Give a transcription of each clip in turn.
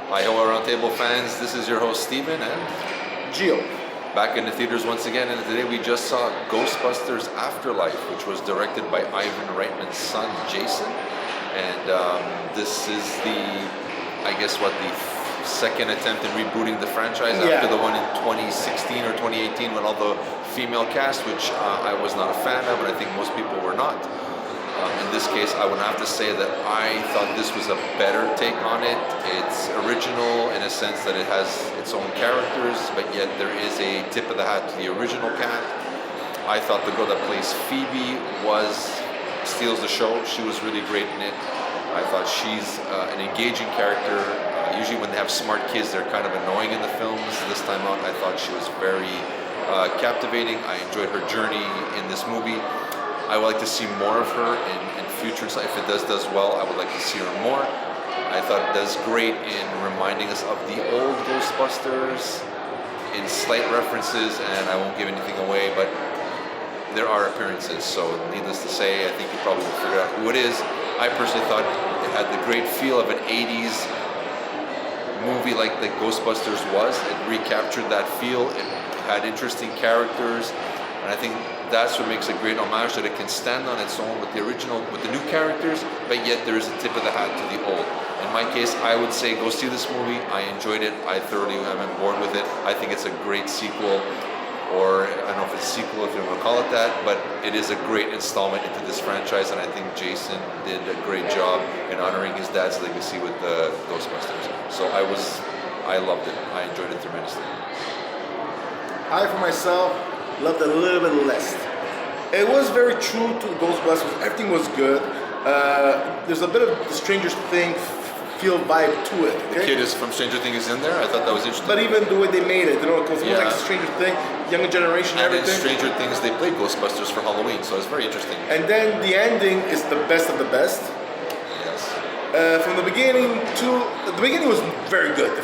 Hi, hello, Roundtable fans. This is your host, Steven, and Gio. back in the theaters once again. And today we just saw Ghostbusters Afterlife, which was directed by Ivan Reitman's son, Jason. And this is the second attempt in rebooting the franchise after the one in 2016 or 2018 with all the female cast, which I was not a fan of, and I think most people were not. In this case, I would have to say that I thought this was a better take on it. It's original in a sense that it has its own characters, but yet there is a tip of the hat to the original cast. I thought the girl that plays Phoebe steals the show. She was really great in it. I thought she's an engaging character. Usually when they have smart kids, they're kind of annoying in the films. This time out, I thought she was very captivating. I enjoyed her journey in this movie. I would like to see more of her in future. So if it does well, I would like to see her more. I thought it does great in reminding us of the old Ghostbusters in slight references, and I won't give anything away, but there are appearances. So needless to say, I think you probably will figure out who it is. I personally thought it had the great feel of an 80s movie like the Ghostbusters was. It recaptured that feel. It had interesting characters. And I think that's what makes a great homage, that it can stand on its own with the original, with the new characters, but yet there is a tip of the hat to the old. In my case, I would say go see this movie. I enjoyed it. I thoroughly am on board with it. I think it's a great sequel, or I don't know if it's a sequel, if you want to call it that, but it is a great installment into this franchise, and I think Jason did a great job in honoring his dad's legacy with the Ghostbusters. So I loved it. I enjoyed it tremendously. I, for myself, loved it a little bit less. It was very true to Ghostbusters. Everything was good. There's a bit of the Stranger Things feel vibe to it. Okay? The kid is from Stranger Things in there. I thought that was interesting. But even the way they made it, because it was like Stranger Things, younger generation, and everything. in Stranger Things, they played Ghostbusters for Halloween, so it's very interesting. And then the ending is the best of the best. Yes. From the beginning was very good.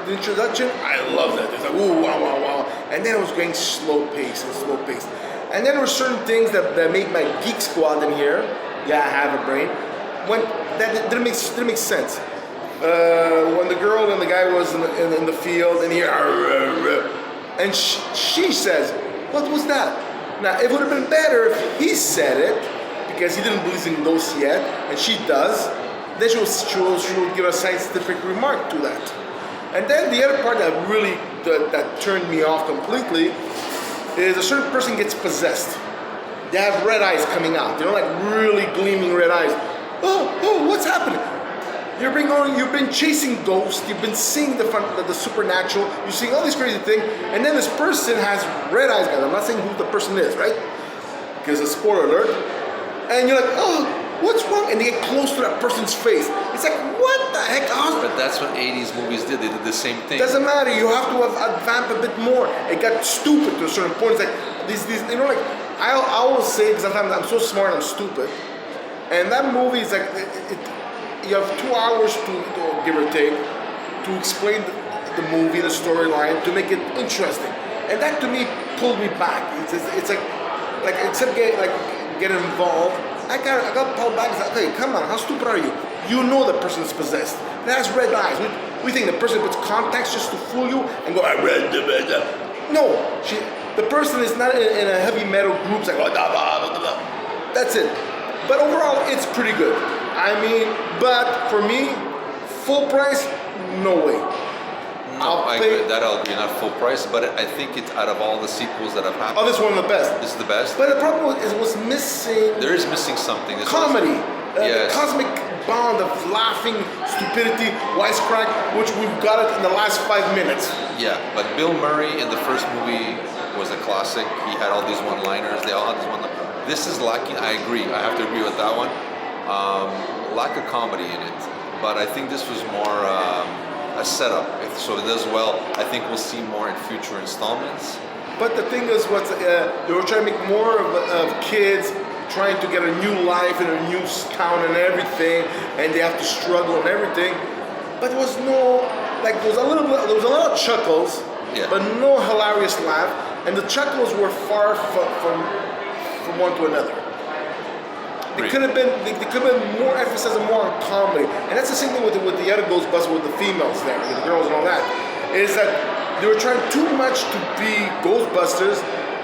The introduction, I loved it. It's like, ooh, wow. And then it was going slow pace. And then there were certain things that made my geek squad in here, I have a brain, that didn't make sense. When the girl and the guy was in the field and here, and she says, what was that? Now, it would have been better if he said it, because he didn't believe in ghosts yet, and she does. Then she would give a scientific remark to that. And then the other part that turned me off completely is a certain person gets possessed. They have red eyes coming out, like really gleaming red eyes. Oh, what's happening? You've been chasing ghosts, you've been seeing the supernatural, you're seeing all these crazy things, and then this person has red eyes, guys. I'm not saying who the person is, right? Because it's a spoiler alert. And you're like, oh, what's wrong? And they get close to that person's face. It's like, what the heck? But that's what 80s movies did. They did the same thing. Doesn't matter. You have to advance a bit more. It got stupid to a certain point. It's like these I always say, because I'm so smart, I'm stupid. And that movie is like, you have 2 hours to give or take, to explain the movie, the storyline, to make it interesting. And that to me pulled me back. It's like except getting involved. I got pulled back. It's like, okay, come on, how stupid are you? You know the person is possessed. It has red eyes. We think the person puts contacts just to fool you and go, I read the red. No, the person is not in a heavy metal group. It's like, oh, that's it. But overall, it's pretty good. I mean, but for me, full price, no way. No, I agree. I'll agree, not full price, but I think it's out of all the sequels that have happened. Oh, this is one of the best. This is the best. But the problem is, it was missing. There is missing something. Comedy. Yes. The cosmic bond of laughing, stupidity, wisecrack, which we've got it in the last 5 minutes. Yeah, but Bill Murray in the first movie was a classic. He had all these one-liners. They all had these one-liners. This is lacking. I agree. I have to agree with that one. Lack of comedy in it. But I think this was more a setup. So it does well. I think we'll see more in future installments. But the thing is, they were trying to make more of kids trying to get a new life in a new town and everything, and they have to struggle and everything. But there was no, there was a lot of chuckles, but no hilarious laugh, and the chuckles were far from one to another. They could have been more emphasis and more on comedy, and that's the same thing with the other Ghostbusters with the females there, with the girls and all that. Is that they were trying too much to be Ghostbusters,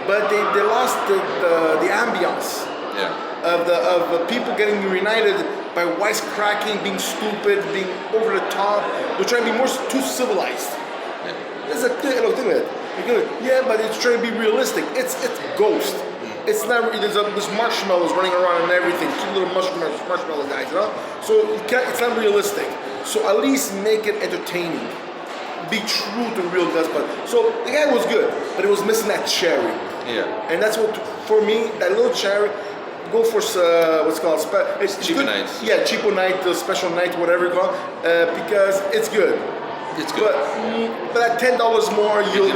but they lost the ambiance of the people getting reunited by wisecracking, being stupid, being over the top. They're trying to be too civilized. There's a thing with it. But it's trying to be realistic. It's Ghost. It's not. There's marshmallows running around and everything. Two little marshmallow guys, you know. So it's not realistic. So at least make it entertaining. Be true to real Ghostbusters. So the guy was good, but it was missing that cherry. Yeah. And that's what, for me, that little cherry. Go for what's called Cheapo Night. Yeah, Cheapo Night, the special night, whatever you call it, because it's good. It's good. But at $10 more, you'll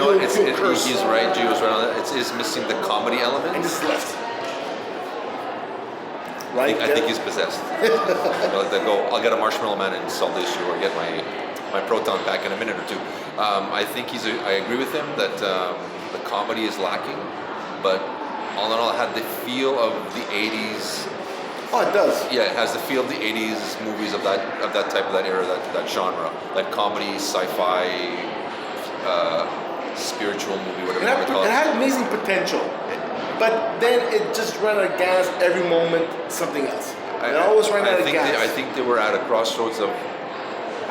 curse. He's right. Gio's right on that. It's missing the comedy element. And it's left. Right. I think he's possessed. I'll get a Marshmallow Man and solve the issue, or get my proton pack in a minute or two. I think I agree with him that the comedy is lacking, but all in all, it had the feel of the 80s. Oh, it does. Yeah, it has the feel of the 80s movies of that type of that era, that genre, that comedy, sci-fi, spiritual movie, whatever you want to call it. It had amazing potential, but then it just ran out of gas every moment. Something else. It always ran out of gas. I think they were at a crossroads of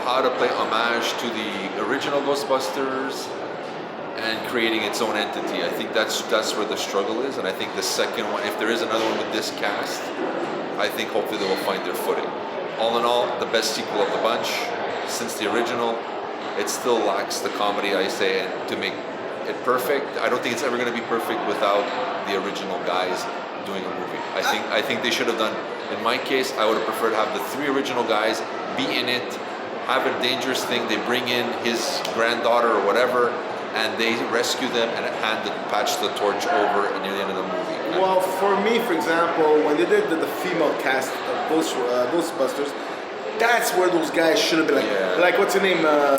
how to play homage to the original Ghostbusters and creating its own entity. I think that's where the struggle is, and I think the second one, if there is another one with this cast, I think hopefully they will find their footing. All in all, the best sequel of the bunch since the original. It still lacks the comedy, I say, and to make it perfect, I don't think it's ever going to be perfect without the original guys doing a movie. I think they should have done. In my case, I would have preferred to have the 3 original guys be in it, have a dangerous thing. They bring in his granddaughter or whatever, and they rescue them and patch the torch over near the end of the movie. Well, for me, for example, when they did the female cast of Ghostbusters, that's where those guys should have been like what's her name? The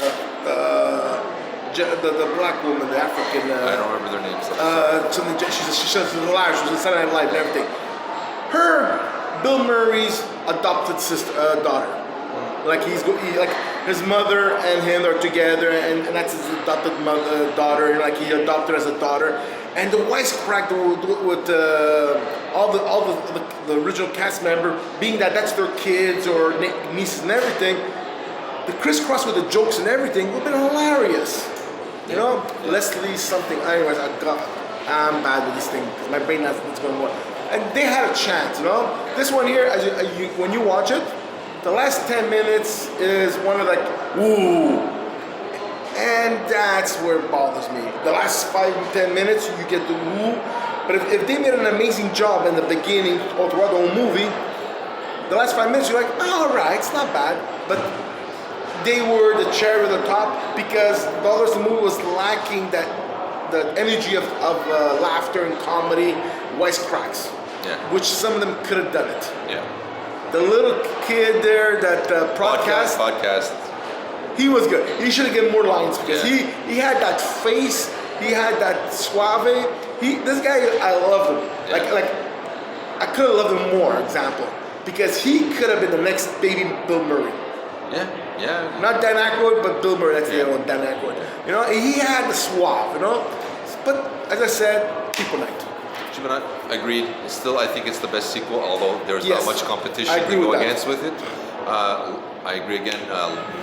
black woman, the African. I don't remember their names. She's alive. She was in Saturday Night Live and everything. Bill Murray's adopted daughter. Like his mother and him are together, and that's his adopted daughter. Like he adopted her as a daughter, and the wisecrack with all the original cast member, being that's their kids or nieces and everything. The crisscross with the jokes and everything would have been hilarious. You know, Leslie something. Anyways, I'm bad with this thing because my brain has what's going on. And they had a chance. You know, this one here, when you watch it. The last 10 minutes is one of ooh. And that's where it bothers me. The last 5-10 minutes, you get the woo. But if they made an amazing job in the beginning or throughout the whole movie, the last 5 minutes, you're like, all right, it's not bad. But they were the cherry on the top because the rest of the movie was lacking the energy of laughter and comedy, wisecracks. Yeah. Which some of them could have done it. Yeah. The little kid there, that podcast, he was good. He should have given more lines because he had that face, he had that suave. This guy, I love him. Yeah. Like I could have loved him more. Example, because he could have been the next baby Bill Murray. Yeah. Not Dan Aykroyd, but Bill Murray. That's the other one, Dan Aykroyd. You know, he had the suave. You know, but as I said, Cheapo Night. Agreed. Still, I think it's the best sequel, although there's not much competition to go against with it. I agree again,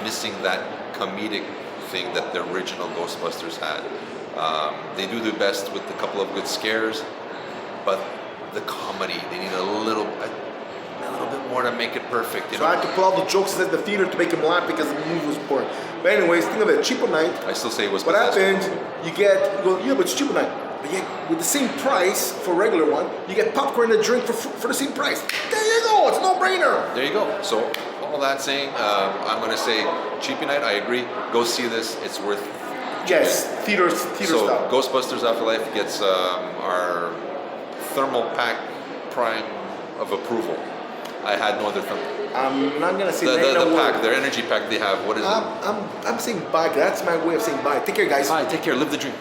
missing that comedic thing that the original Ghostbusters had. They do their best with a couple of good scares, but the comedy, they need a little bit more to make it perfect. You know? I had to put all the jokes at the theater to make him laugh because the movie was boring. But anyways, think of it, Cheapo Night. I still say it was what happened, you but it's Cheapo Night. But yet, with the same price for a regular one, you get popcorn and a drink for the same price. There you go, it's a no-brainer. There you go. So, all that saying, I'm going to say Cheapo Night, I agree. Go see this, it's worth Yes, theater style. Ghostbusters Afterlife gets our thermal pack prime of approval. I had no other thermal. I'm not gonna say the pack, their energy pack they have. What is it? I'm saying bye. That's my way of saying bye. Take care, guys. Bye. Take care. Live the dream.